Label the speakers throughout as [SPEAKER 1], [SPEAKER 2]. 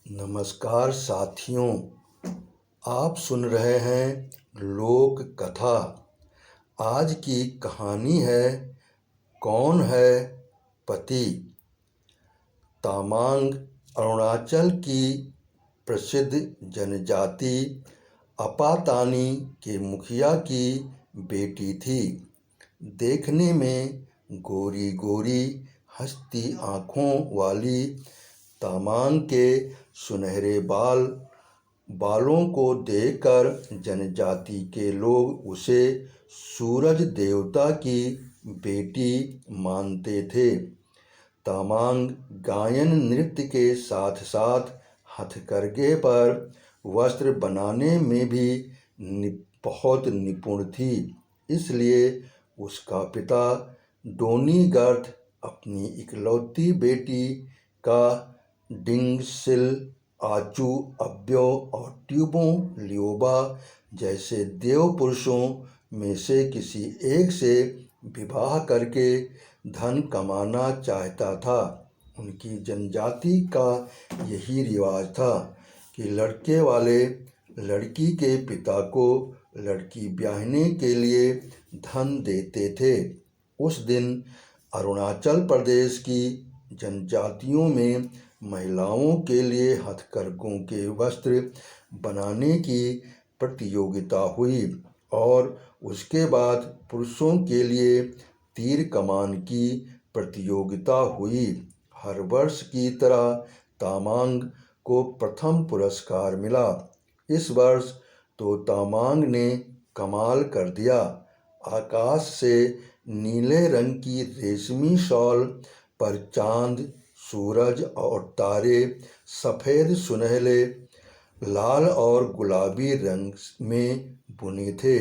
[SPEAKER 1] नमस्कार साथियों, आप सुन रहे हैं लोक कथा। आज की कहानी है कौन है पति। तामांग अरुणाचल की प्रसिद्ध जनजाति अपातानी के मुखिया की बेटी थी। देखने में गोरी गोरी हंसती आँखों वाली तामांग के सुनहरे बालों को देखकर जनजाति के लोग उसे सूरज देवता की बेटी मानते थे। तामांग गायन नृत्य के साथ साथ हथकरघे पर वस्त्र बनाने में भी बहुत निपुण थी। इसलिए उसका पिता डोनीगर्थ अपनी इकलौती बेटी का डिंगसिल, आचू, अब्यो और ट्यूबों लियोबा जैसे देव पुरुषों में से किसी एक से विवाह करके धन कमाना चाहता था। उनकी जनजाति का यही रिवाज था कि लड़के वाले लड़की के पिता को लड़की ब्याहने के लिए धन देते थे। उस दिन अरुणाचल प्रदेश की जनजातियों में महिलाओं के लिए हथकरघों के वस्त्र बनाने की प्रतियोगिता हुई और उसके बाद पुरुषों के लिए तीर कमान की प्रतियोगिता हुई। हर वर्ष की तरह तामांग को प्रथम पुरस्कार मिला। इस वर्ष तो तामांग ने कमाल कर दिया। आकाश से नीले रंग की रेशमी शॉल पर चांद, सूरज और तारे सफ़ेद, सुनहले, लाल और गुलाबी रंग में बुने थे।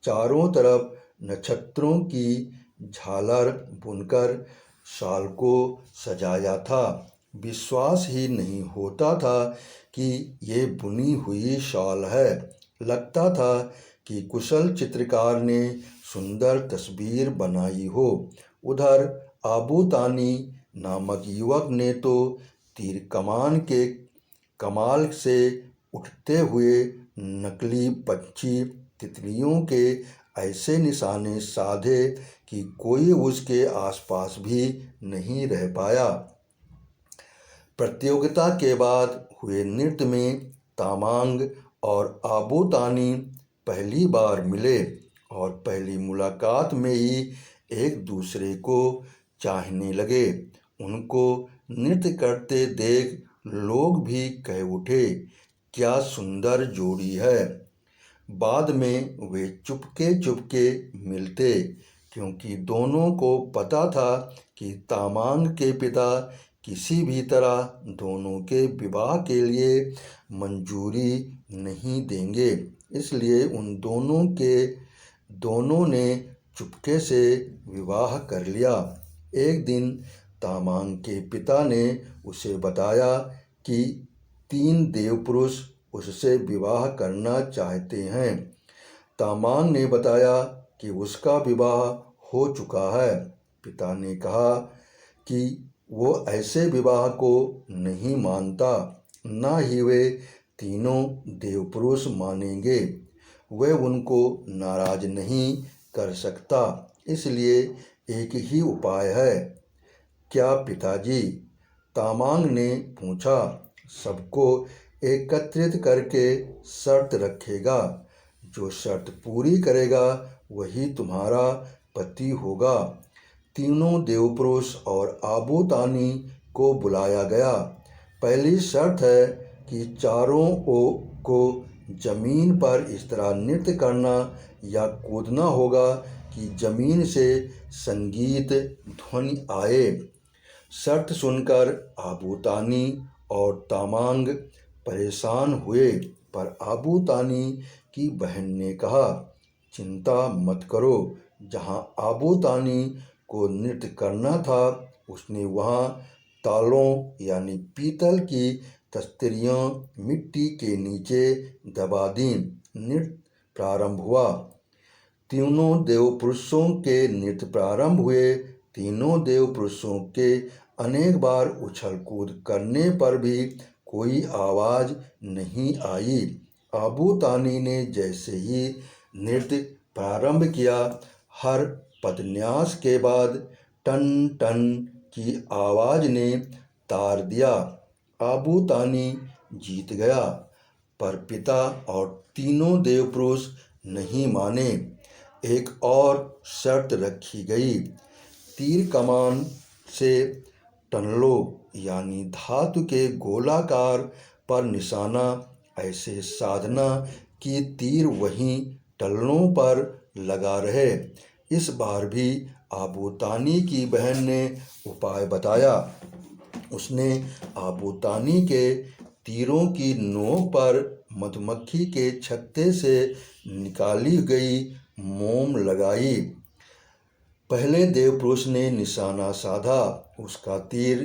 [SPEAKER 1] चारों तरफ नक्षत्रों की झालर बुनकर शॉल को सजाया था। विश्वास ही नहीं होता था कि ये बुनी हुई शॉल है। लगता था कि कुशल चित्रकार ने सुंदर तस्वीर बनाई हो। उधर आबूतानी नामक युवक ने तो तीर कमान के कमाल से उठते हुए नकली पक्षी तितलियों के ऐसे निशाने साधे कि कोई उसके आसपास भी नहीं रह पाया। प्रतियोगिता के बाद हुए नृत्य में तामांग और आबूतानी पहली बार मिले और पहली मुलाकात में ही एक दूसरे को चाहने लगे। उनको नृत्य करते देख लोग भी कह उठे, क्या सुंदर जोड़ी है। बाद में वे चुपके चुपके मिलते, क्योंकि दोनों को पता था कि तामांग के पिता किसी भी तरह दोनों के विवाह के लिए मंजूरी नहीं देंगे। इसलिए उन दोनों ने चुपके से विवाह कर लिया। एक दिन तामांग के पिता ने उसे बताया कि 3 देवपुरुष उससे विवाह करना चाहते हैं। तामांग ने बताया कि उसका विवाह हो चुका है। पिता ने कहा कि वो ऐसे विवाह को नहीं मानता, ना ही वे तीनों देवपुरुष मानेंगे। वे उनको नाराज नहीं कर सकता। इसलिए एक ही उपाय है। क्या पिताजी? तामांग ने पूछा। सबको एकत्रित करके शर्त रखेगा। जो शर्त पूरी करेगा वही तुम्हारा पति होगा। तीनों देवपुरुष और आबूतानी को बुलाया गया। पहली शर्त है कि चारों को जमीन पर इस तरह नृत्य करना या कूदना होगा कि जमीन से संगीत ध्वनि आए। शर्त सुनकर आबूतानी और तामांग परेशान हुए, पर आबूतानी की बहन ने कहा, चिंता मत करो। जहाँ आबूतानी को नृत्य करना था उसने वहाँ तालों यानी पीतल की तख्तियाँ मिट्टी के नीचे दबा दी। नृत्य प्रारंभ हुआ। तीनों देवपुरुषों के नृत्य प्रारंभ हुए। तीनों देवपुरुषों के अनेक बार उछल कूद करने पर भी कोई आवाज नहीं आई। आबू तानी ने जैसे ही नृत्य प्रारंभ किया, हर पदन्यास के बाद टन टन की आवाज ने तार दिया। आबू तानी जीत गया, पर पिता और तीनों देवपुरुष नहीं माने। एक और शर्त रखी गई, तीर कमान से टनलों यानी धातु के गोलाकार पर निशाना ऐसे साधना कि तीर वहीं टल्लों पर लगा रहे। इस बार भी आबू तानी की बहन ने उपाय बताया। उसने आबू तानी के तीरों की नोक पर मधुमक्खी के छत्ते से निकाली गई मोम लगाई। पहले देवपुरुष ने निशाना साधा, उसका तीर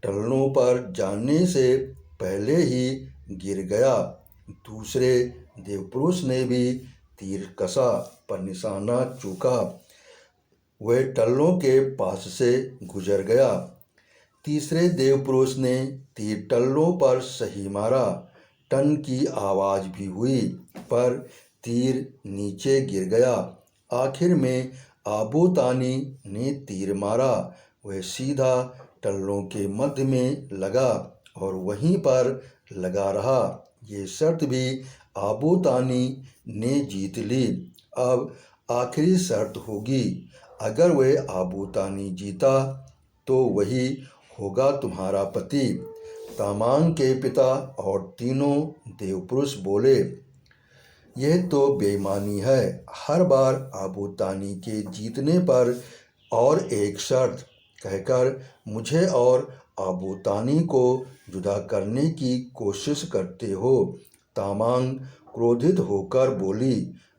[SPEAKER 1] टल्लों पर जाने से पहले ही गिर गया। दूसरे देवपुरुष ने भी तीर कसा, पर निशाना चूका, वह टल्लों के पास से गुजर गया। तीसरे देवपुरुष ने तीर टल्लों पर सही मारा, टन की आवाज भी हुई, पर तीर नीचे गिर गया। आखिर में आबू तानी ने तीर मारा, वह सीधा टल्लों के मध्य में लगा और वहीं पर लगा रहा। ये शर्त भी आबू तानी ने जीत ली। अब आखिरी शर्त होगी, अगर वह आबू तानी जीता तो वही होगा तुम्हारा पति। तामांग के पिता और तीनों देवपुरुष बोले, यह तो बेईमानी है। हर बार आबू तानी के जीतने पर और एक शर्त कहकर मुझे और आबू तानी को जुदा करने की कोशिश करते हो। तामांग क्रोधित होकर बोली।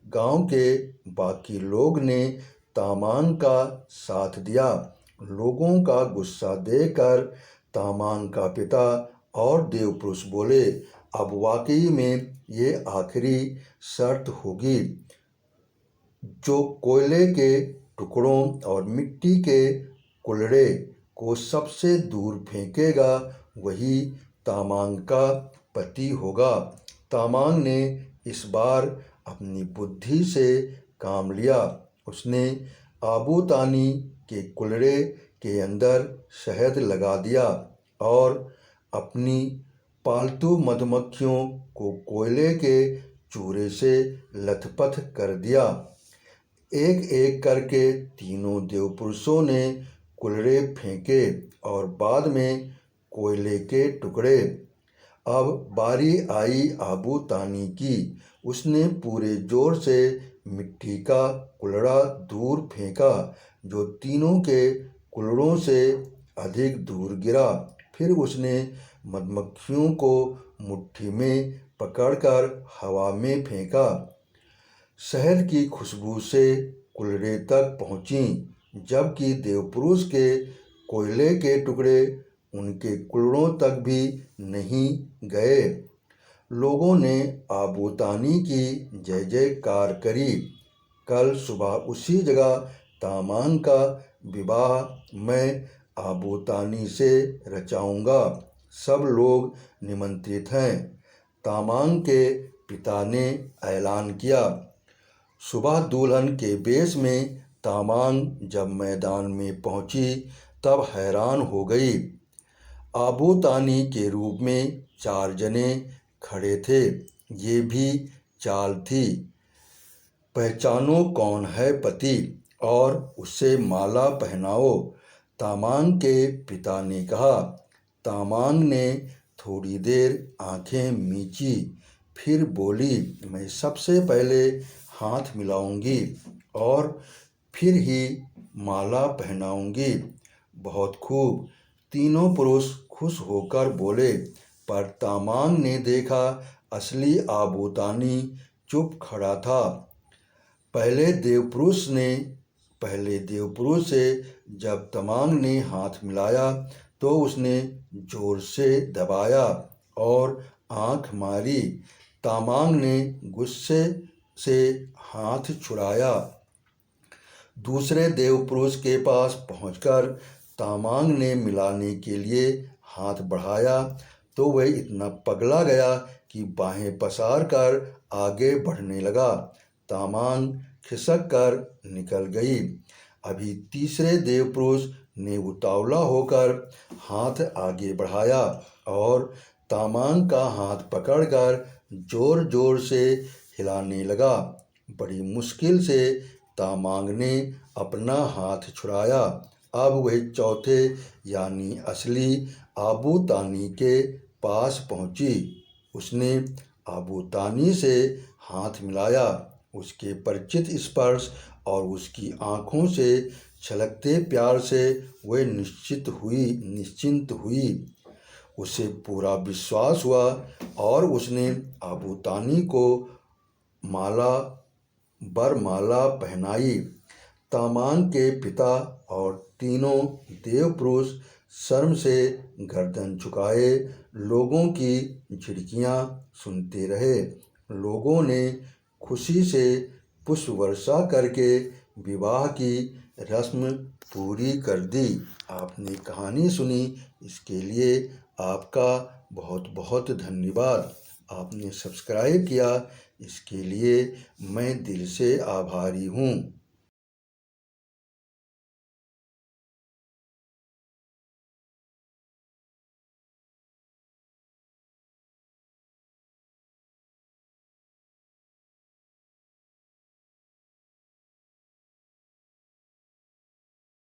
[SPEAKER 1] गांव के बाकी लोग ने तामांग का साथ दिया। लोगों का गुस्सा देखकर तामांग का पिता और देवपुरुष बोले, अब वाकई में ये आखिरी शर्त होगी। जो कोयले के टुकड़ों और मिट्टी के कुल्हड़े को सबसे दूर फेंकेगा वही तामांग का पति होगा। तामांग ने इस बार अपनी बुद्धि से काम लिया। उसने आबू तानी के कुल्हड़े के अंदर शहद लगा दिया और अपनी पालतू मधुमक्खियों को कोयले के चूरे से लथपथ कर दिया। एक एक करके तीनों देवपुरुषों ने कुल्हड़े फेंके और बाद में कोयले के टुकड़े। अब बारी आई आबू तानी की। उसने पूरे जोर से मिट्टी का कुल्हड़ा दूर फेंका, जो तीनों के कुल्हड़ों से अधिक दूर गिरा। फिर उसने मधुमक्खियों को मुट्ठी में पकड़कर हवा में फेंका। शहद की खुशबू से कुल्हड़े तक पहुंची, जबकि देवपुरुष के कोयले के टुकड़े उनके कुल्हड़ों तक भी नहीं गए। लोगों ने आबू तानी की जय जयकार करी। कल सुबह उसी जगह तामांग का विवाह मैं आबू तानी से रचाऊंगा। सब लोग निमंत्रित हैं। तामांग के पिता ने ऐलान किया। सुबह दुल्हन के वेश में तामांग जब मैदान में पहुंची तब हैरान हो गई। आबू तानी के रूप में 4 जने खड़े थे। ये भी चाल थी, पहचानो कौन है पति और उसे माला पहनाओ। तामांग के पिता ने कहा। तामांग ने थोड़ी देर आंखें मींची, फिर बोली, मैं सबसे पहले हाथ मिलाऊंगी और फिर ही माला पहनाऊंगी। बहुत खूब, तीनों पुरुष खुश होकर बोले। पर तामांग ने देखा असली आबू तानी चुप खड़ा था। पहले देवपुरुष से जब तामांग ने हाथ मिलाया तो उसने जोर से दबाया और आंख मारी। तामांग ने गुस्से से हाथ छुड़ाया। दूसरे देवपुरुष के पास पहुंचकर तामांग ने मिलाने के लिए हाथ बढ़ाया, तो वह इतना पगला गया कि बाहें पसार कर आगे बढ़ने लगा। तामांग खिसक कर निकल गई। अभी तीसरे देवपुरुष ने उतावला होकर हाथ आगे बढ़ाया और तामांग का हाथ पकड़कर जोर जोर से हिलाने लगा। बड़ी मुश्किल से तामांग ने अपना हाथ छुड़ाया। अब वह चौथे यानी असली आबू तानी के पास पहुंची। उसने आबू तानी से हाथ मिलाया। उसके परिचित स्पर्श और उसकी आंखों से छलकते प्यार से वह निश्चिंत हुई। उसे पूरा विश्वास हुआ और उसने आबू तानी को वरमाला पहनाई। तामांग के पिता और तीनों देवपुरुष शर्म से गर्दन झुकाए लोगों की झिड़कियां सुनते रहे। लोगों ने खुशी से पुष्प वर्षा करके विवाह की रस्म पूरी कर दी। आपने कहानी सुनी, इसके लिए आपका बहुत बहुत धन्यवाद। आपने सब्सक्राइब किया, इसके लिए मैं दिल से आभारी हूँ।